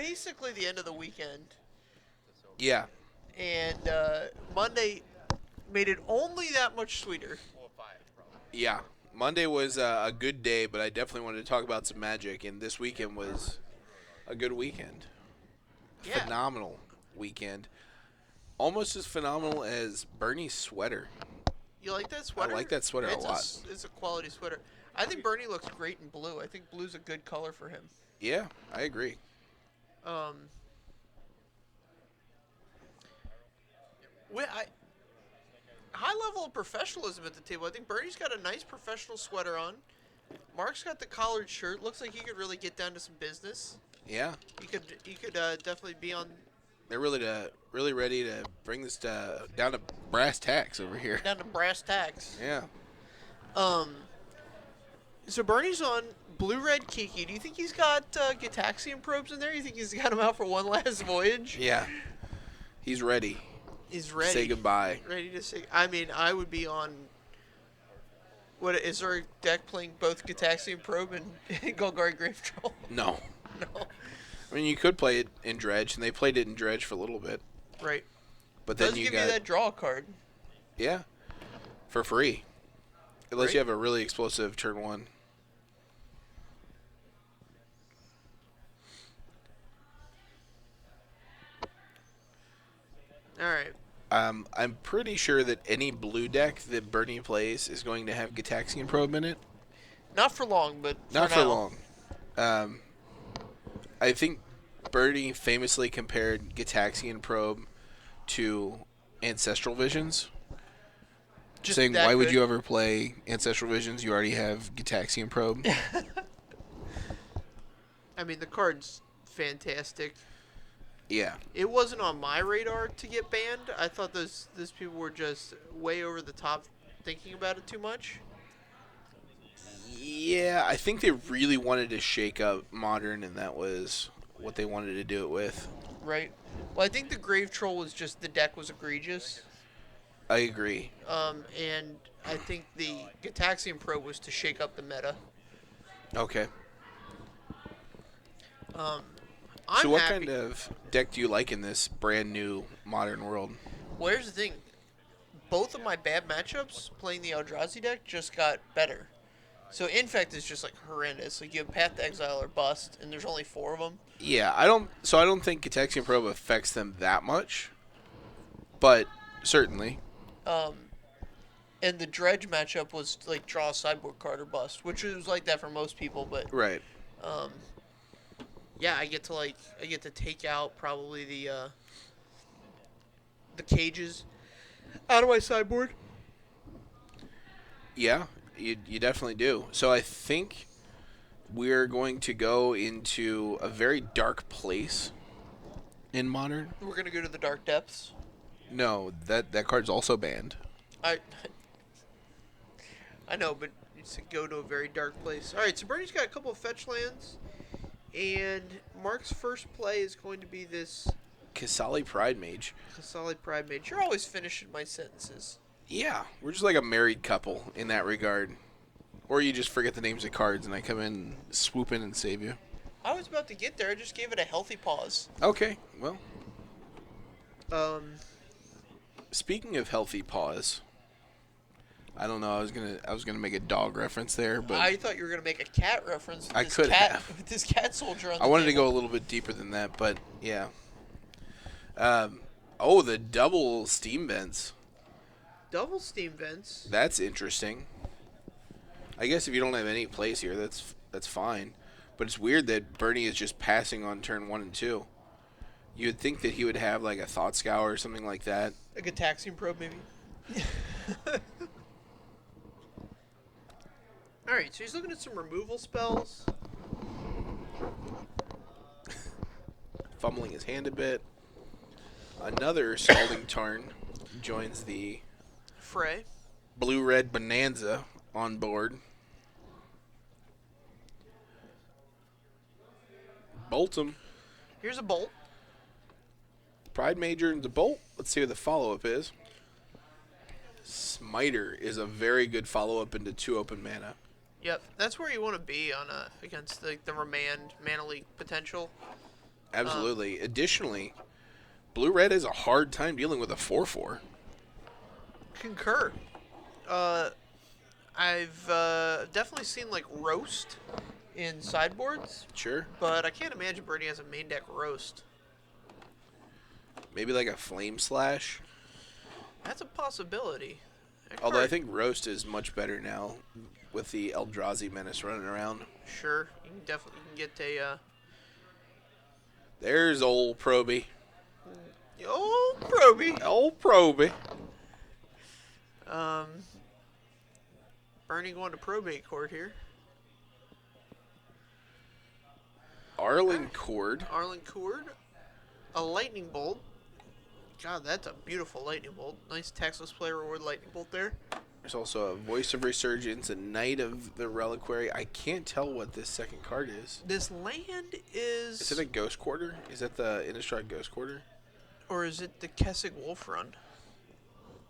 basically the end of the weekend, Yeah, and Monday made it only that much sweeter. yeah. Monday was a good day, but I definitely wanted to talk about some Magic, and this weekend was a good weekend. Yeah, Phenomenal weekend. Almost as phenomenal as Bernie's sweater. you like that I sweater? like that sweater a lot. It's a quality sweater. I think Bernie looks great in blue. I think blue's a good color for him. Yeah, I agree. Um, I high level of professionalism at the table. I think Bernie's got a nice professional sweater on. Mark's got the collared shirt. Looks like he could really get down to some business. Yeah, He could definitely be on they're really ready to bring this down to brass tacks over here. down to brass tacks. Yeah. Um, so Bernie's on blue red Kiki. Do you think he's got Gitaxian probes in there? You think he's got him out for one last voyage? Yeah. He's ready. He's ready. Say goodbye. Ready to say. I mean, I would be on. What is there a deck playing both Gitaxian probe and Golgari Grave Troll? No. No. I mean, you could play it in Dredge, and they played it in Dredge for a little bit. Right. But Does then you give got you that draw card. yeah, for free, unless Right. you have a really explosive turn one. All right. I'm pretty sure that any blue deck that Bernie plays is going to have Gitaxian Probe in it. Not for long, but Not for for now. long. Um, I think Bernie famously compared Gitaxian Probe to Ancestral Visions, Just saying, that "Why would good? you ever play Ancestral Visions? You already have Gitaxian Probe." I mean, the card's fantastic. Yeah, It wasn't on my radar to get banned. I thought those people were just way over the top thinking about it too much. yeah. I think they really wanted to shake up Modern, and that was what they wanted to do it with. Right. Well, I think the Grave Troll was just the deck was egregious. I agree. And I think the Gitaxian Pro was to shake up the meta. Okay. I'm So, what happy. kind of deck do you like in this brand new Modern world? Well, here's the thing. Both of my bad matchups playing the Eldrazi deck just got better. So Infect is just like horrendous. Like you have Path to Exile or Bust, and there's only 4 of them. Yeah, I don't. So I don't think Gitaxian Probe affects them that much, but certainly. Um, and the Dredge matchup was like draw a sideboard card or bust, which was like that for most people. But Right. um, yeah, I get to take out probably the cages out of my sideboard. Yeah, you definitely do. So I think we're going to go into a very dark place in Modern. We're gonna go to the Dark Depths. No, that card's also banned. I I know, but it's to go to a very dark place. All right, so Bernie's got a couple of fetch lands, and Mark's first play is going to be this Kasali Pride Mage. Solid Pride Mage. You're always finishing my sentences. Yeah, we're just like a married couple in that regard. Or you just forget the names of cards and I come in, swoop in, and save you. I was about to get there. I just gave it a healthy pause. Okay, well, Um, speaking of healthy paws, I don't know. I was gonna make a dog reference there, but I thought you were gonna make a cat reference. With I this could cat, have. with this cat soldier on. I The wanted to table. go a little bit deeper than that. But yeah. Oh, the double steam vents. Double steam vents. That's interesting. I guess if you don't have any place here, that's fine. But it's weird that Bernie is just passing on turn 1 and 2. You would think that he would have like a Thought Scour or something like that. A Gitaxian probe, maybe. All right, so he's looking at some removal spells. Fumbling his hand a bit. Another Scalding Tarn joins the Fray. Blue-Red Bonanza on board. Bolt him. Here's a bolt. Pride Major and the Bolt. Let's see what the follow-up is. Smiter is a very good follow-up into 2 open mana. Yep, that's where you want to be on against the remand mana leak potential. Absolutely. Additionally, blue-red has a hard time dealing with a 4/4. Concur. I've definitely seen like roast in sideboards, Sure. but I can't imagine Bernie has a main deck roast. Maybe like a flame slash. That's a possibility. Although I think roast is much better now with the Eldrazi menace running around. Sure, you can definitely get a There's old Proby. oh Proby. Old Proby. Bernie going to probate court here. Arlen Cord. Arlen Cord, a lightning bolt. God, that's a beautiful lightning bolt. Nice taxless play reward lightning bolt there. There's also a Voice of Resurgence, a Knight of the Reliquary. I can't tell what this second card is. This land is... Is it a Ghost Quarter? Is that the Innistrad Ghost Quarter? Or is it the Kessig Wolf Run?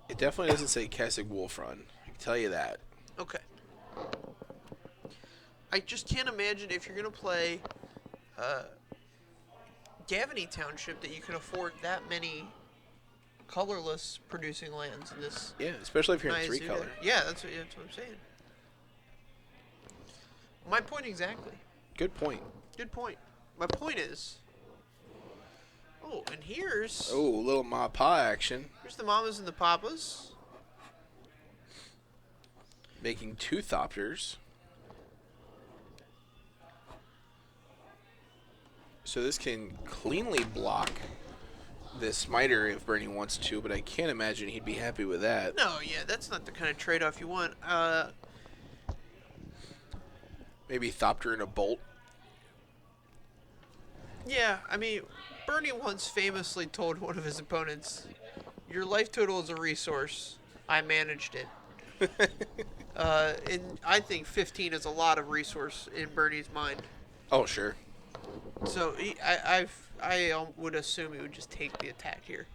It definitely doesn't say Kessig Wolf Run. I can tell you that. Okay. I just can't imagine if you're going to play Gavany Township that you can afford that many colorless producing lands in this. Yeah, especially if you're in Naya 3-color. Yeah, that's what I'm saying. My point exactly. Good point. Good point. My point is... Oh, and here's... Oh, a little Ma Pa action. Here's the Mamas and the Papas. Making 2 Thopters. So this can cleanly block the Smiter if Bernie wants to, but I can't imagine he'd be happy with that. No, yeah, that's not the kind of trade-off you want. Maybe Thopter and a Bolt. Yeah, I mean, Bernie once famously told one of his opponents, "Your life total is a resource. I managed it." And I think 15 is a lot of resource in Bernie's mind. Oh, sure. So I would assume he would just take the attack here.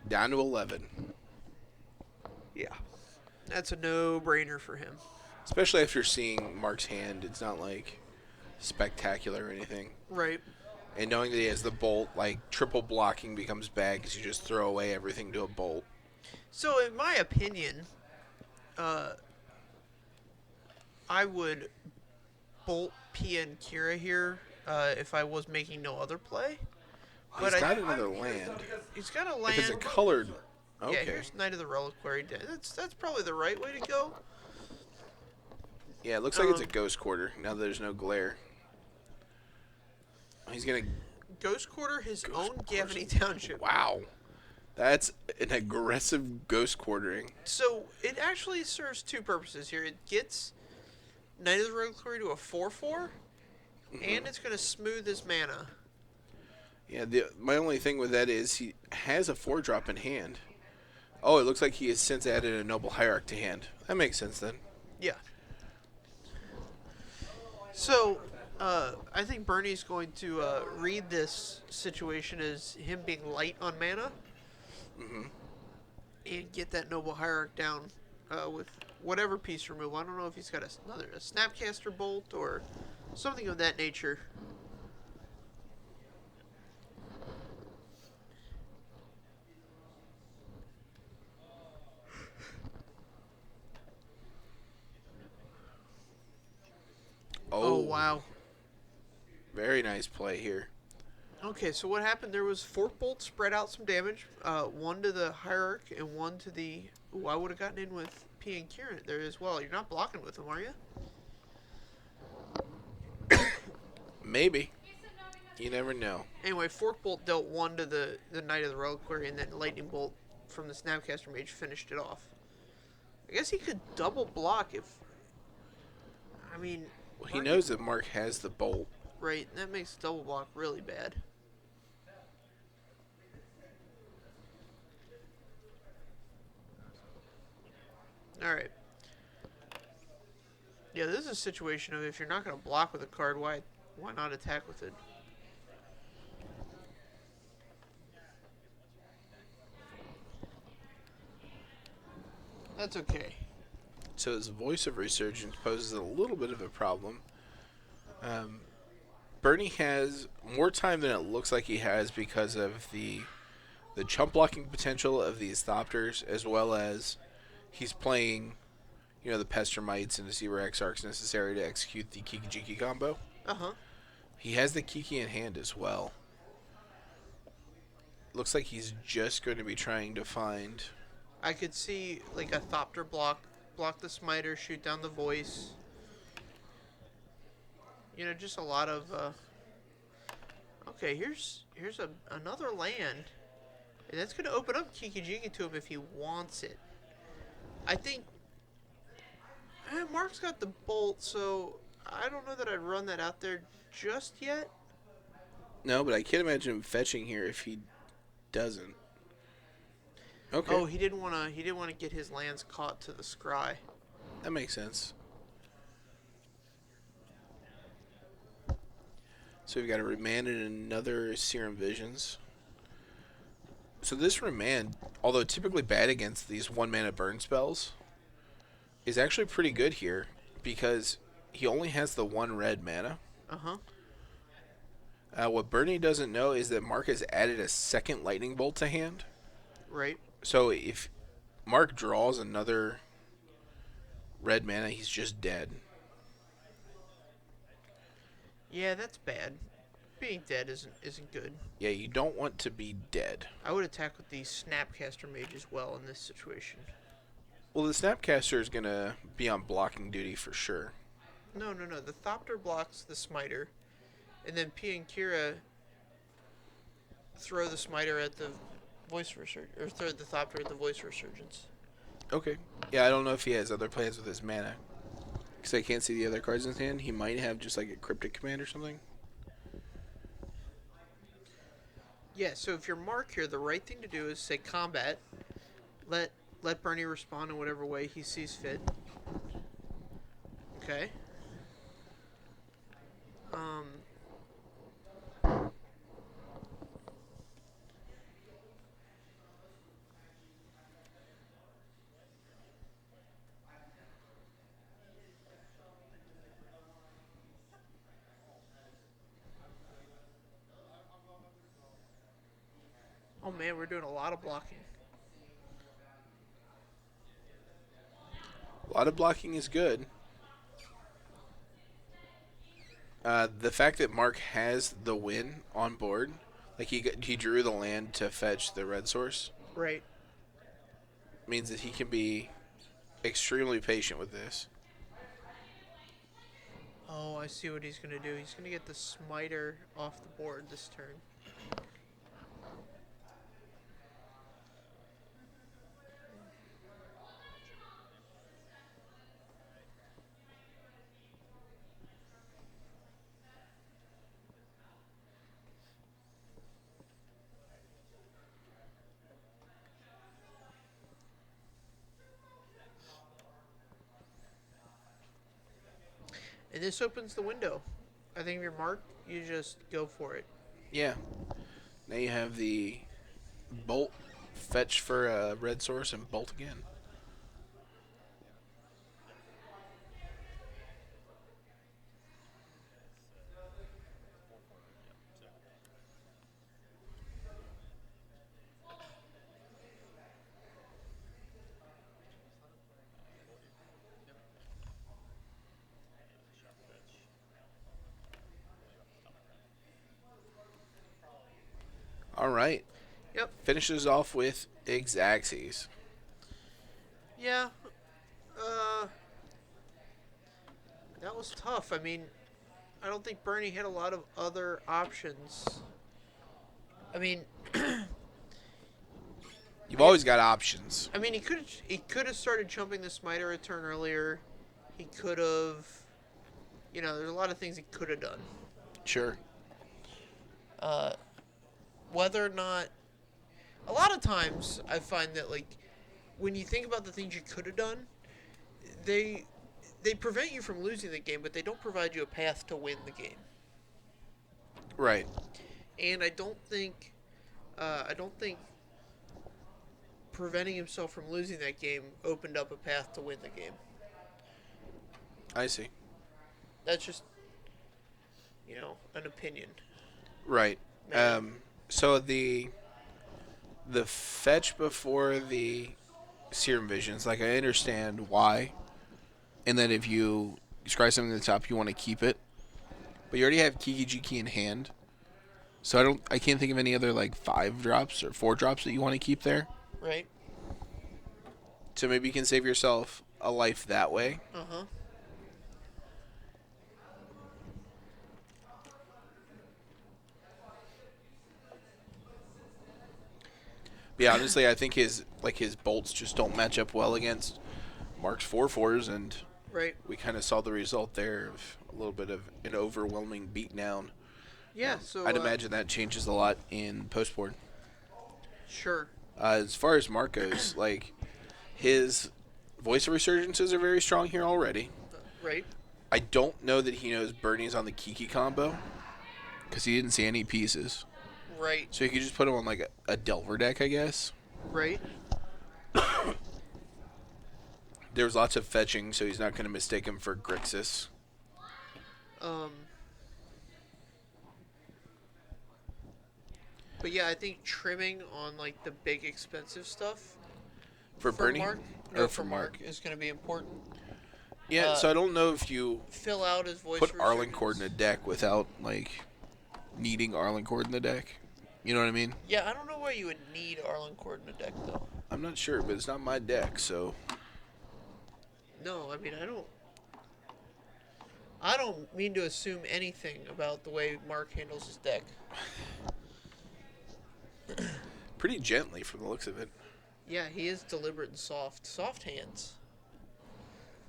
Down to 11. Yeah, that's a no-brainer for him. Especially after seeing Mark's hand, it's not like spectacular or anything. Right. And knowing that he has the Bolt, like triple blocking becomes bad because you just throw away everything to a Bolt. So in my opinion, I would Bolt PN Kira here if I was making no other play. He's got another land. He's got a land. If it's a colored... Okay. Yeah, here's Knight of the Reliquary. That's probably the right way to go. Yeah, it looks like it's a Ghost Quarter, now that there's no glare. He's going to... Ghost Quarter his own Gavany Township. Wow. That's an aggressive Ghost Quartering. So, it actually serves 2 purposes here. It gets Knight of the Reliquary to a 4/4, and it's going to smooth his mana. Yeah, my only thing with that is he has a 4-drop in hand. Oh, it looks like he has since added a Noble Hierarch to hand. That makes sense then. Yeah. So, I think Bernie's going to read this situation as him being light on mana. And get that Noble Hierarch down with whatever piece removal. I don't know if he's got a Snapcaster Bolt or something of that nature. Oh, wow. Very nice play here. Okay, so what happened? There was Fork Bolt spread out some damage. 1 to the Hierarch and 1 to the... Ooh, I would have gotten in with P and Kieran there as well. You're not blocking with him, are you? Maybe. You never know. Anyway, Fork Bolt dealt 1 to the Knight of the Reliquary, and then Lightning Bolt from the Snapcaster Mage finished it off. I guess he could double block if... I mean... Well, he knows that Mark has the Bolt. Right, and that makes double block really bad. Alright. Yeah, this is a situation of if you're not going to block with a card, why not attack with it? That's okay. So his Voice of Resurgence poses a little bit of a problem. Um, Bernie has more time than it looks like he has because of the chump blocking potential of these Thopters, as well as he's playing, the Pester Mites and the Zebra X Arcs necessary to execute the Kiki Jiki combo. Uh huh. He has the Kiki in hand as well. Looks like he's just going to be trying to find. I could see like a Thopter block the Smiter, shoot down the voice. Just a lot of. Okay, here's another land, and that's gonna open up Kiki Jiki to him if he wants it. I think Mark's got the bolt, so I don't know that I'd run that out there just yet. No, but I can't imagine him fetching here if he doesn't. Okay, Oh, he didn't wanna get his lands caught to the scry. that makes sense. So we've got a Remand and another Serum Visions. So this Remand, although typically bad against these 1-mana burn spells, is actually pretty good here because he only has the 1 red mana. Uh huh. What Bernie doesn't know is that Mark has added a second Lightning Bolt to hand. Right. So if Mark draws another red mana, he's just dead. Yeah, that's bad. Being dead isn't good. Yeah, you don't want to be dead. I would attack with the Snapcaster Mage as well in this situation. Well, the Snapcaster is going to be on blocking duty for sure. No. The Thopter blocks the Smiter, and then P and Kira throw the Smiter at the Voice Resurgence, or throw the Thopter at the Voice Resurgence. Okay. Yeah, I don't know if he has other plans with his mana. Because I can't see the other cards in his hand. He might have just like a Cryptic Command or something. Yeah, so if you're Mark here, the right thing to do is say combat. Let Bernie respond in whatever way he sees fit. Okay. Oh man, we're doing a lot of blocking. A lot of blocking is good. The fact that Mark has the win on board, like he drew the land to fetch the red source, Right. means that he can be extremely patient with this. Oh, I see what he's going to do. He's going to get the Smiter off the board this turn. And this opens the window. I think if you're Mark, you just go for it. Yeah. Now you have the bolt, fetch for a red source, and bolt again. All right. Yep. Finishes off with Exaxes. Yeah. That was tough. I mean, I don't think Bernie had a lot of other options. I mean, You've always got options. he could have started chumping the Smiter a turn earlier. He could have, there's a lot of things he could have done. Sure. Whether or not, a lot of times I find that like when you think about the things you could have done, they prevent you from losing the game, but they don't provide you a path to win the game. Right. And I don't think preventing himself from losing that game opened up a path to win the game. I see. That's just an opinion. Right. Maybe. So the fetch before the Serum Visions, like I understand why, and then if you scry something at the top, you want to keep it, but you already have Kiki in hand, so I can't think of any other like 5 drops or 4 drops that you want to keep there. Right. So maybe you can save yourself a life that way. Uh huh. But yeah, honestly, I think his bolts just don't match up well against Mark's 4/4s, and Right. we kind of saw the result there of a little bit of an overwhelming beatdown. Yeah. So. I'd imagine that changes a lot in postboard. Sure. As far as Mark goes, like his voice of resurgences are very strong here already. Right. I don't know that he knows Bernie's on the Kiki combo because he didn't see any pieces. Right. So you could just put him on like a Delver deck, I guess. Right. There was lots of fetching, so he's not going to mistake him for Grixis. Um. But yeah, I think trimming on like the big expensive stuff For Bernie? Mark, Or no, for for Mark? Mark is going to be important. Yeah, so I don't know if you Fill out his voice. put resurgence. Arlencord in a deck without like needing Arlencord in the deck. You know what I mean? Yeah, I don't know why you would need Arlencord in a deck though. I'm not sure, but it's not my deck, so No, I mean I don't. I don't mean to assume anything about the way Mark handles his deck. pretty gently from the looks of it. Yeah, he is deliberate and soft. Soft hands.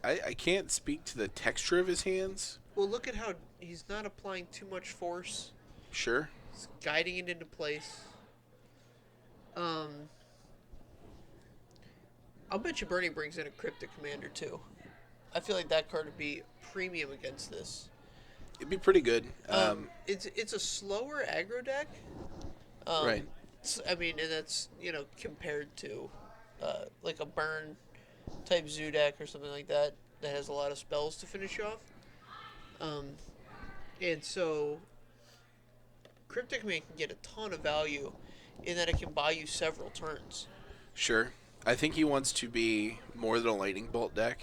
I can't speak to the texture of his hands. Well, look at how he's not applying too much force. Sure. He's guiding it into place. I'll bet you Bernie brings in a Cryptic Commander too. I feel like that card would be premium against this. It'd be pretty good. It's a slower aggro deck. Right. I mean, and that's compared to like a burn type zoo deck or something like that that has a lot of spells to finish you off. And so Cryptic Man can get a ton of value in that it can buy you several turns. Sure. I think he wants to be more than a lightning bolt deck.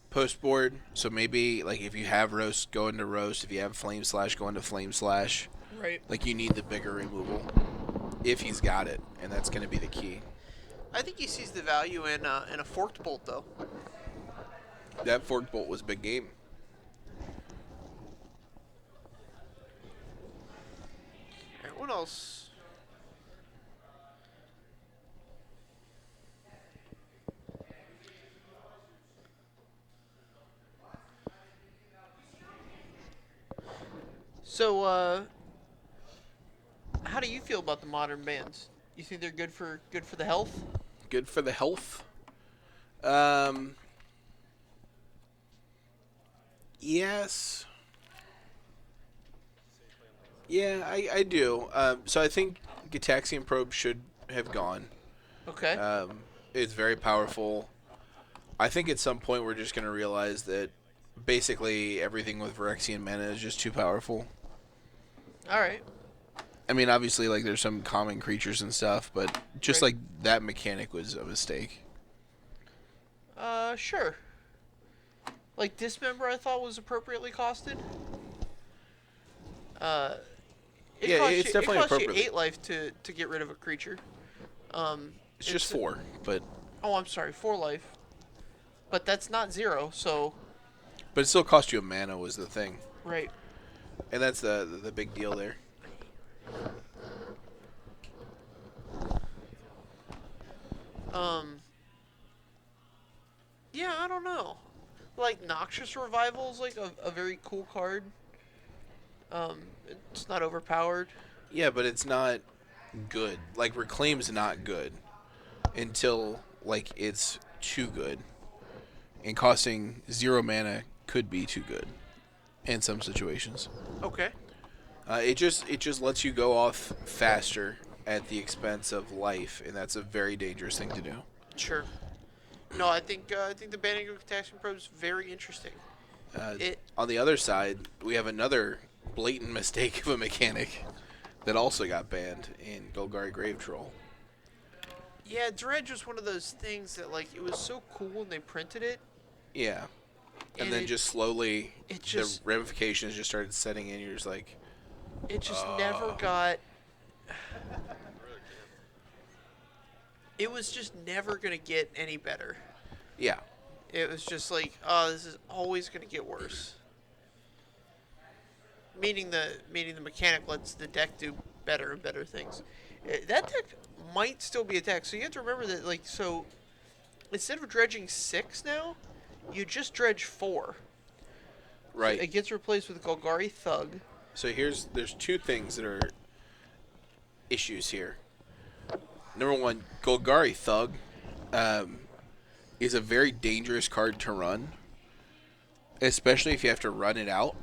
Post board, so maybe like if you have roast, go into roast. If you have flame slash, go into flame slash. Right. Like you need the bigger removal if he's got it, and that's going to be the key. I think he sees the value in a forked bolt though. That forked bolt was big game. Alright, what else? So, how do you feel about the modern bans? You think they're good for the health? Good for the health. Yes. Yeah, I do. So I think Gitaxian Probe should have gone. Okay. It's very powerful. I think at some point we're just going to realize that basically everything with Phyrexian mana is just too powerful. All right. I mean, obviously, like there's some common creatures and stuff, but just Right. like that mechanic was a mistake. Sure. Like Dismember, I thought was appropriately costed. Yeah, costs it's you, definitely it costs appropriately. you 8 life to get rid of a creature. It's just 4, but I'm sorry, 4 life. But that's not 0, so it still cost you a mana was the thing, right. and that's the big deal there. Yeah, I don't know. Like Noxious Revival is like a very cool card. It's not overpowered. Yeah, but it's not good. Like Reclaim's not good until like it's too good, and costing 0 mana could be too good in some situations. Okay. It just lets you go off faster at the expense of life, and that's a very dangerous thing to do. Sure. No, I think the banning of Protection Probe is very interesting. It On the other side, we have another blatant mistake of a mechanic that also got banned in Golgari Grave Troll. Yeah, dredge was one of those things that like it was so cool when they printed it, Yeah. And then it just slowly, it the just ramifications just started setting in. You're just like, it just never got. It was just never gonna get any better. yeah. It was just like, oh, this is always gonna get worse. Meaning the mechanic lets the deck do better and better things. That deck might still be a deck, so you have to remember that like so instead of dredging 6 now, you just dredge 4. So Right. it gets replaced with Golgari Thug. So there's two things that are issues here. Number one, Golgari Thug um, is a very dangerous card to run, especially if you have to run it out,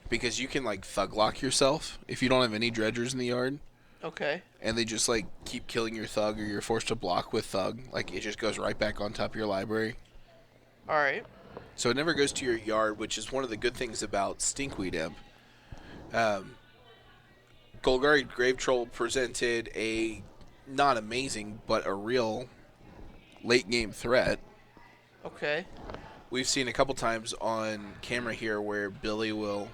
because you can like thug lock yourself if you don't have any dredgers in the yard, Okay. and they just like keep killing your thug, or you're forced to block with thug. Like it just goes right back on top of your library. All right. So it never goes to your yard, which is one of the good things about Stinkweed Imp. Um, Golgari Grave Troll presented a not amazing, but a real late game threat. Okay. We've seen a couple times on camera here where Billy will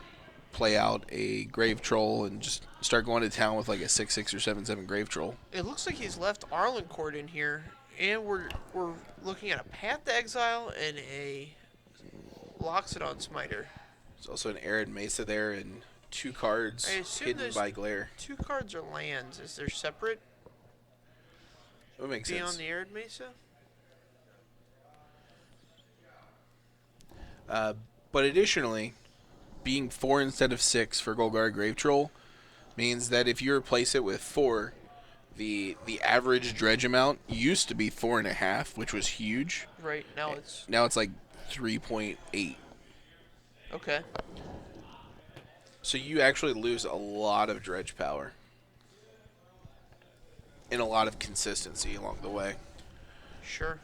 play out a Grave Troll and just start going to town with like a 6/6 or 7/7 Grave Troll. It looks like he's left Arlencourt in here, and we're looking at a Path to Exile and a Loxodon Smiter. There's also an Arid Mesa there and two cards I assume hidden those by glare. 2 cards are lands. Is there separate That would make beyond sense. the Arid Mesa? But additionally, being 4 instead of 6 for Golgari Grave Troll means that if you replace it with 4, the average dredge amount used to be 4.5, which was huge. Right now it's Now it's like 3.8. okay. So you actually lose a lot of dredge power and a lot of consistency along the way. Sure.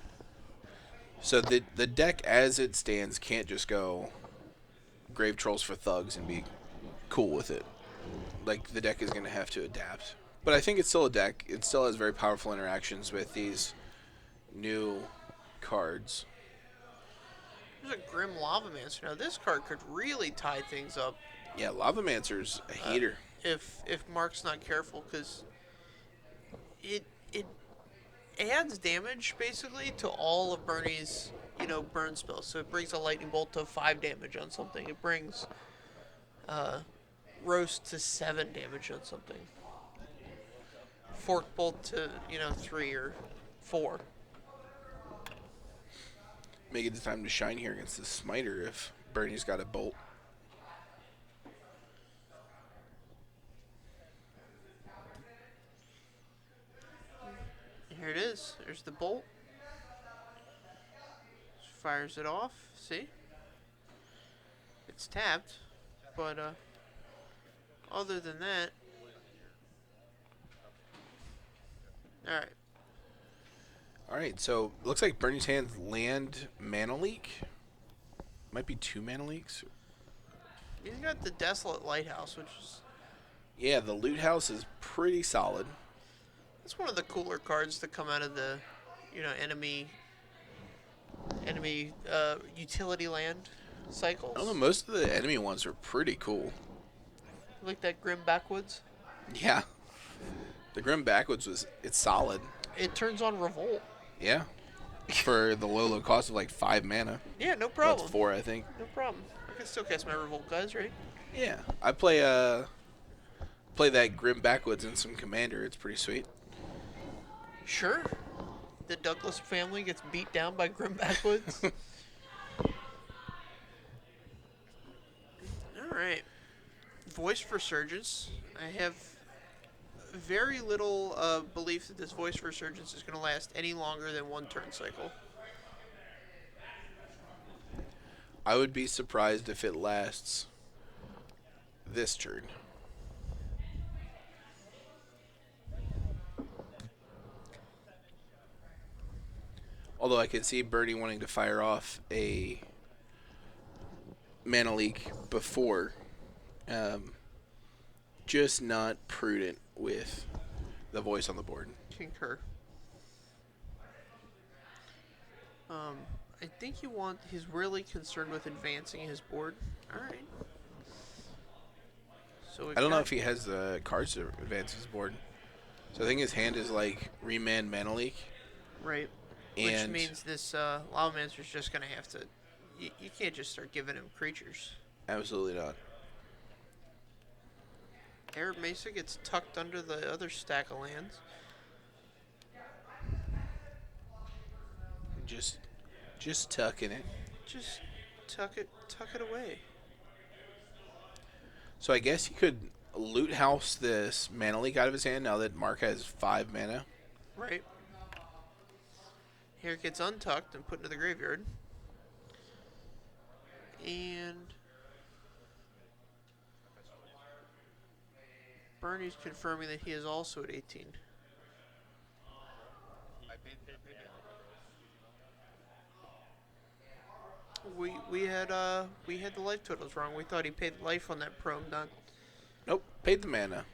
So the deck as it stands can't just go Grave Trolls for thugs and be cool with it. Like the deck is going to have to adapt. But I think it's still a deck. It still has very powerful interactions with these new cards. There's a Grim Lavamancer. Now this card could really tie things up Yeah, Lavamancer's a heater. if Mark's not careful, because it adds damage basically to all of Bernie's burn spells. So it brings a lightning bolt to 5 damage on something. It brings roast to 7 damage on something. Fork bolt to 3 or 4. Make it the time to shine here against the Smiter if Bernie's got a bolt. Here it is. There's the bolt. Fires it off. See? It's tapped, but other than that, all right. All right, so looks like Bernie's hands land Mana Leak. Might be 2 Mana Leaks. He's got the Desolate Lighthouse, which is Yeah, the Loot House is pretty solid. it's one of the cooler cards to come out of the enemy utility land cycles. I don't know, most of the enemy ones are pretty cool. Like that Grim Backwoods. Yeah. The Grim Backwoods it's solid. It turns on Revolt. Yeah. For the low cost of like 5 mana. Yeah, no Well, problem. it's 4, I think. No problem. I can still cast my Revolt, guys, right? Yeah. I play that Grim Backwoods in some Commander. It's pretty sweet. Sure. The Douglas family gets beat down by Grim Backwoods. All right. Voice Resurgence. I have very little belief that this Voice Resurgence is going to last any longer than 1 turn cycle. I would be surprised if it lasts this turn. Although I could see Bernie wanting to fire off a mana leak before. Um, just not prudent with the voice on the board. Concur. Um, I think he's really concerned with advancing his board. All right. So I don't know if he has the cards to advance his board. So I think his hand is like Remand Mana Leak. right, which And means this Lavamancer's just gonna have to. You can't just start giving him creatures. absolutely not. Arab Mesa gets tucked under the other stack of lands. Just tucking it. Just tuck it away. So I guess he could loot house this mana leak out of his hand now that Mark has 5 mana. Right. Here it gets untucked and put into the graveyard. And Bernie's confirming that he is also at 18. We had the life totals wrong. We thought he paid life on that prom, Nope, paid the mana.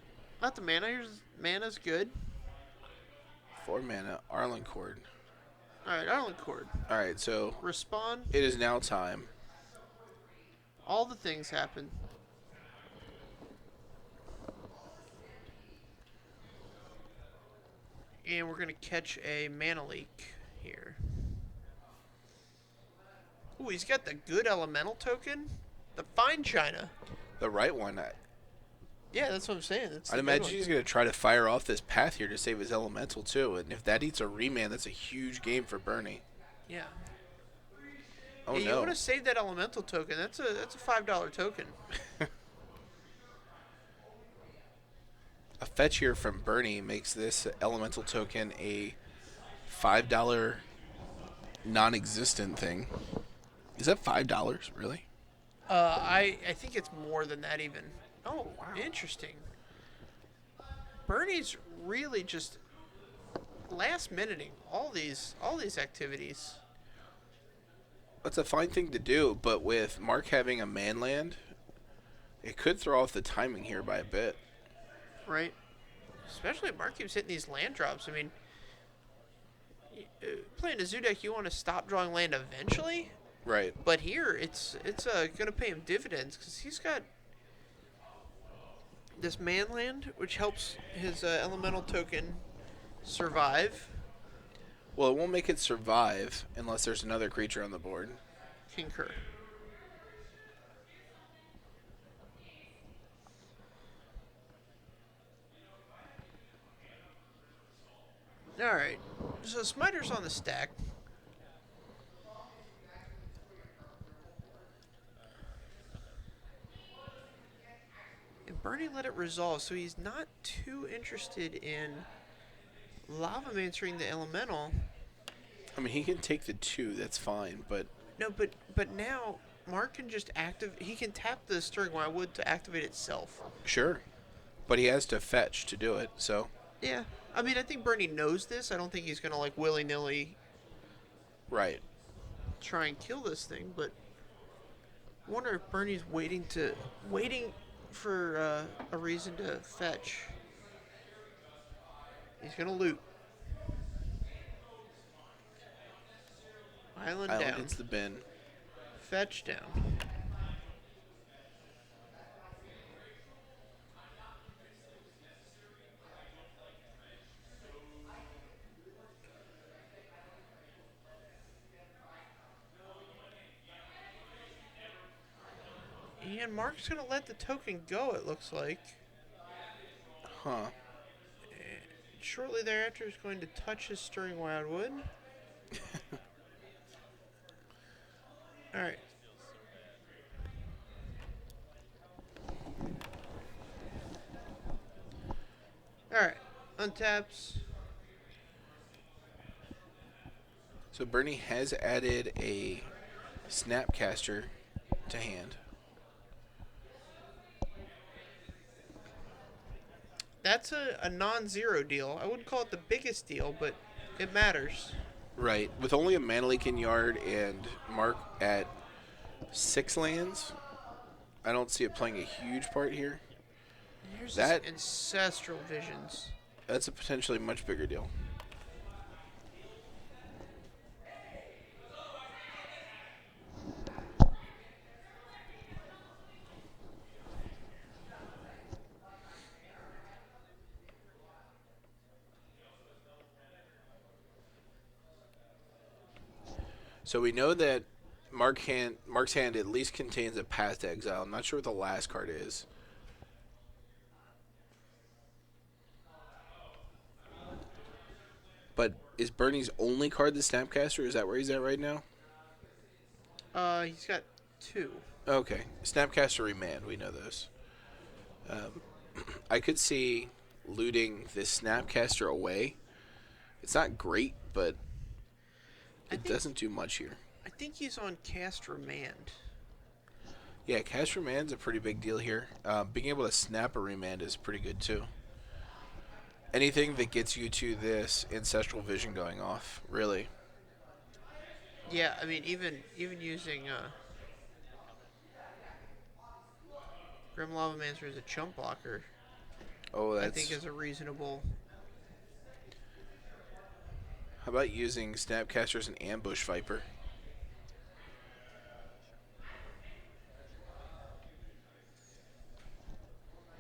not the mana. Mana's good. 4 mana, Anliker. Alright, Island Cord. Alright, so Respond. it is now time. All the things happen. And we're gonna catch a mana leak here. Ooh, he's got the good elemental token. The fine china. The right one. Yeah, that's what I'm saying. That's I'd imagine he's going to try to fire off this path here to save his elemental too. And if that eats a remand, that's a huge game for Bernie. Yeah. Oh hey, no. You want to save that elemental token? That's a $5 token. A fetch here from Bernie makes this elemental token a $5 non-existent thing. Is that $5 really? I think it's more than that even. Oh, wow. Interesting. Bernie's really just last minuting all these activities. That's a fine thing to do, but with Mark having a man land, it could throw off the timing here by a bit. Right. Especially if Mark keeps hitting these land drops. I mean, playing a zoo deck, you want to stop drawing land eventually. Right. But here, it's going to pay him dividends because he's got this man land, which helps his elemental token survive. Well, it won't make it survive unless there's another creature on the board. Concur. Alright, so Smiter's on the stack. And Bernie let it resolve, so he's not too interested in Lavamancering the elemental. I mean, he can take the 2, that's fine, but... No, but now Mark can just he can tap the Stirring Wildwood to activate itself. Sure. But he has to fetch to do it, so... Yeah. I mean, I think Bernie knows this. I don't think he's going to, like, willy-nilly Right. try and kill this thing, but I wonder if Bernie's waiting for a reason to fetch. He's going to loot. Island down. Hits the bin. Fetch down. And Mark's going to let the token go, it looks like. Huh. And shortly thereafter, he's going to touch his Stirring Wildwood. Alright. Alright. Untaps. So Bernie has added a Snapcaster to hand. That's a non-zero deal. I wouldn't call it the biggest deal, but it matters. Right. With only a mana leak in yard and Mark at 6 lands, I don't see it playing a huge part here. Here's this That Ancestral Visions. that's a potentially much bigger deal. So we know that Mark's hand at least contains a Path to Exile. I'm not sure what the last card is. But is Bernie's only card the Snapcaster? Is that where he's at right now? He's got 2. Okay. Snapcaster Remand, we know those. I could see looting this Snapcaster away. It's not great, but it doesn't do much here. I think he's on Cast Remand. Yeah, Cast Remand's a pretty big deal here. Being able to snap a Remand is pretty good, too. Anything that gets you to this Ancestral Vision going off, really. Yeah, I mean, even using Grim Lavamancer as a chump blocker, Oh, I think is a reasonable. How about using Snapcaster as an Ambush Viper?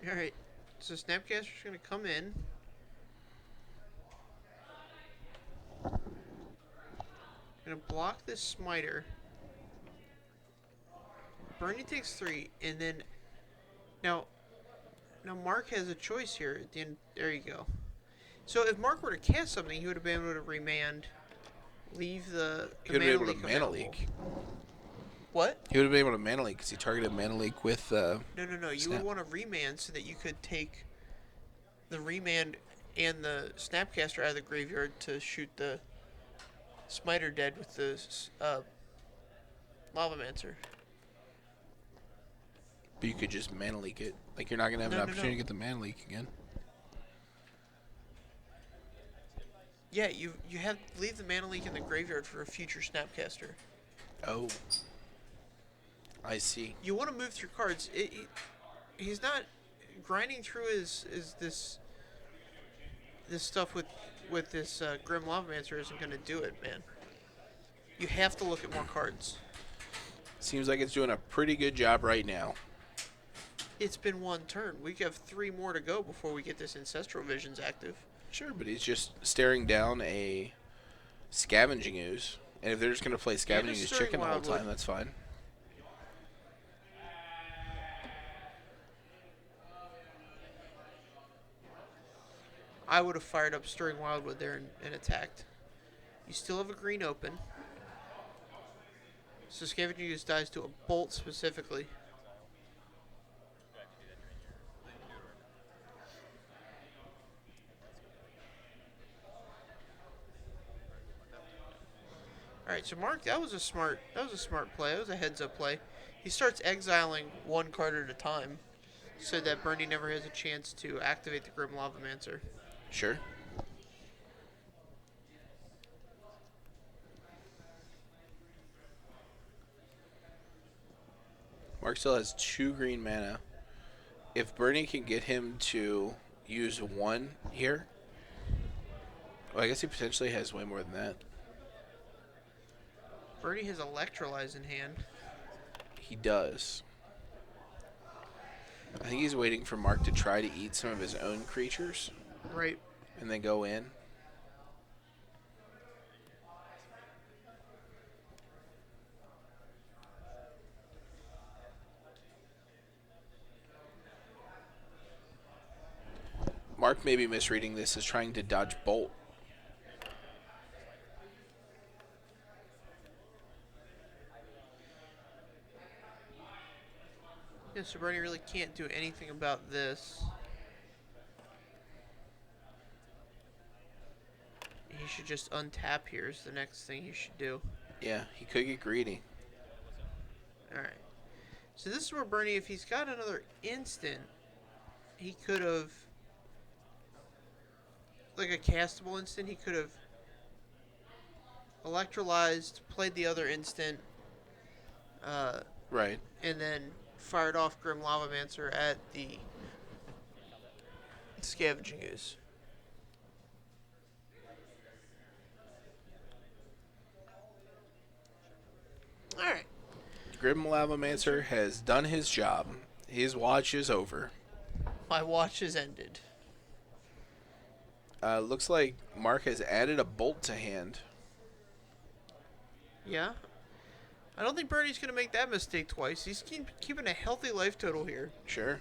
Alright, so Snapcaster's going to come in. Going to block this Smiter. Bernie takes 3, and then now Mark has a choice here at the end. There you go. So if Mark were to cast something, he would have been able to remand, leave the He would have been able to Leak Mana available. Leak. What? He would have been able to Mana Leak because he targeted Mana Leak with. No. You Snap. would want to remand so that you could take the remand and the Snapcaster out of the graveyard to shoot the Smiter dead with the Lavamancer. But you could just Mana Leak it. Like, you're not going to have an opportunity to get the Mana Leak again. Yeah, you have to leave the Mana Leak in the graveyard for a future Snapcaster. Oh. I see. You want to move through cards. He's not grinding through this stuff with this Grim Lavamancer isn't going to do it, man. You have to look at more cards. Seems like it's doing a pretty good job right now. It's been 1 turn. We have 3 more to go before we get this Ancestral Visions active. Sure, but he's just staring down a Scavenging Ooze. And if they're just going to play Scavenging Ooze Chicken the whole time, that's fine. I would have fired up Stirring Wildwood there and attacked. You still have a green open. So Scavenging Ooze dies to a bolt specifically. Alright, so Mark, that was a smart play. That was a heads-up play. He starts exiling 1 card at a time so that Bernie never has a chance to activate the Grim Lavamancer. Sure. Mark still has 2 green mana. If Bernie can get him to use 1 here, well, I guess he potentially has way more than that. Bernie has Electrolyze in hand. He does. I think he's waiting for Mark to try to eat some of his own creatures. Right. And then go in. Mark may be misreading this as trying to dodge Bolt. Yeah, so Bernie really can't do anything about this. He should just untap here is the next thing he should do. Yeah, he could get greedy. Alright. So this is where Bernie, if he's got another instant, he could have, like a castable instant, he could have electrolyzed, played the other instant, Right. and then fired off Grim Lavamancer at the Scavenging Ooze. Alright. Grim Lavamancer has done his job. His watch is over. My watch is ended. Looks like Mark has added a bolt to hand. Yeah. I don't think Bernie's going to make that mistake twice. He's keeping a healthy life total here. Sure.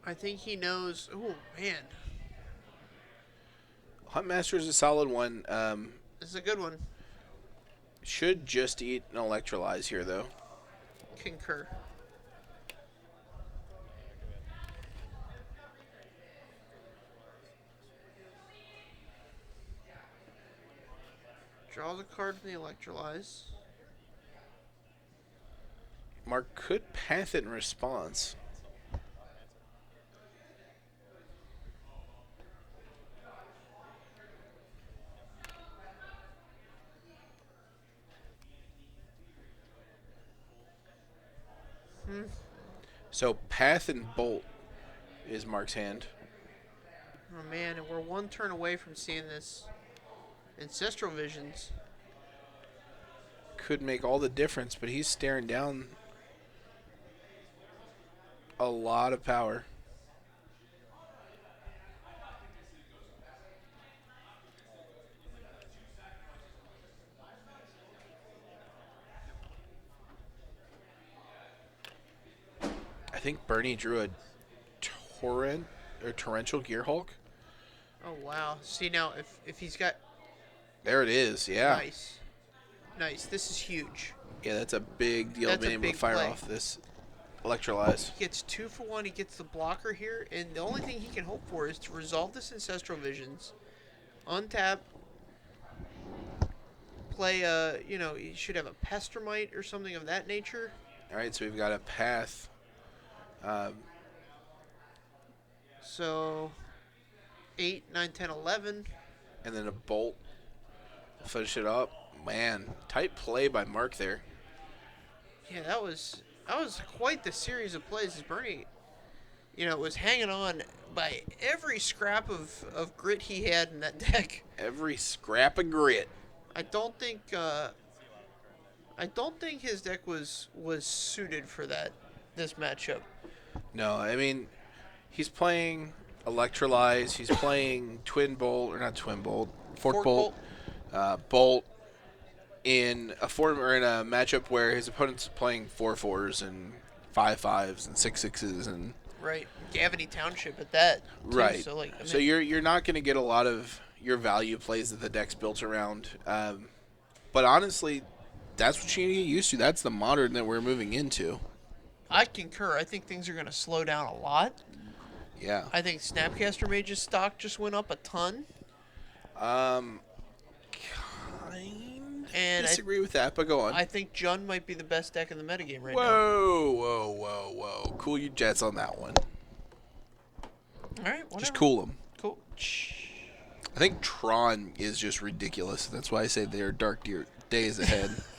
I think he knows. Oh, man. Huntmaster is a solid one. This is a good one. Should just eat an Electrolyze here, though. Concur. Draws a card from the Electrolyze. Mark could path it in response. So path and bolt is Mark's hand. Oh, man, and we're one turn away from seeing this Ancestral Visions. Could make all the difference, but he's staring down a lot of power. I think Bernie drew a torrential Gear Hulk. Oh, wow. See, now, if he's got... There it is, yeah. Nice. Nice. This is huge. Yeah, that's a big deal That's a being able to big fire play. off this Electrolyze. He gets 2 for 1. He gets the blocker here, and the only thing he can hope for is to resolve this Ancestral Visions, untap, play he should have a Pestermite or something of that nature. All right, so we've got a path. So 8, 9, 10, 11. And then a bolt. Finish it up. Man, tight play by Mark there. Yeah, that was quite the series of plays as Bernie, was hanging on by every scrap of grit he had in that deck. Every scrap of grit. I don't think his deck was suited for this matchup. No, I mean, he's playing Electrolyze. He's playing Twin Bolt, or not Twin Bolt, Fork Bolt. Bolt in a matchup where his opponent's playing 4/4s and 5/5s and 6/6s and Right, Gavany Township at that. Too, right. So you're not going to get a lot of your value plays that the deck's built around. But honestly, that's what you need to get used to. That's the modern that we're moving into. I concur. I think things are going to slow down a lot. Yeah. I think Snapcaster Mage's stock just went up a ton. And disagree with that, but go on. I think Jund might be the best deck in the metagame right now. Whoa. Cool your jets on that one. All right, whatever. Just cool them. Cool. I think Tron is just ridiculous. That's why I say there are dark days ahead.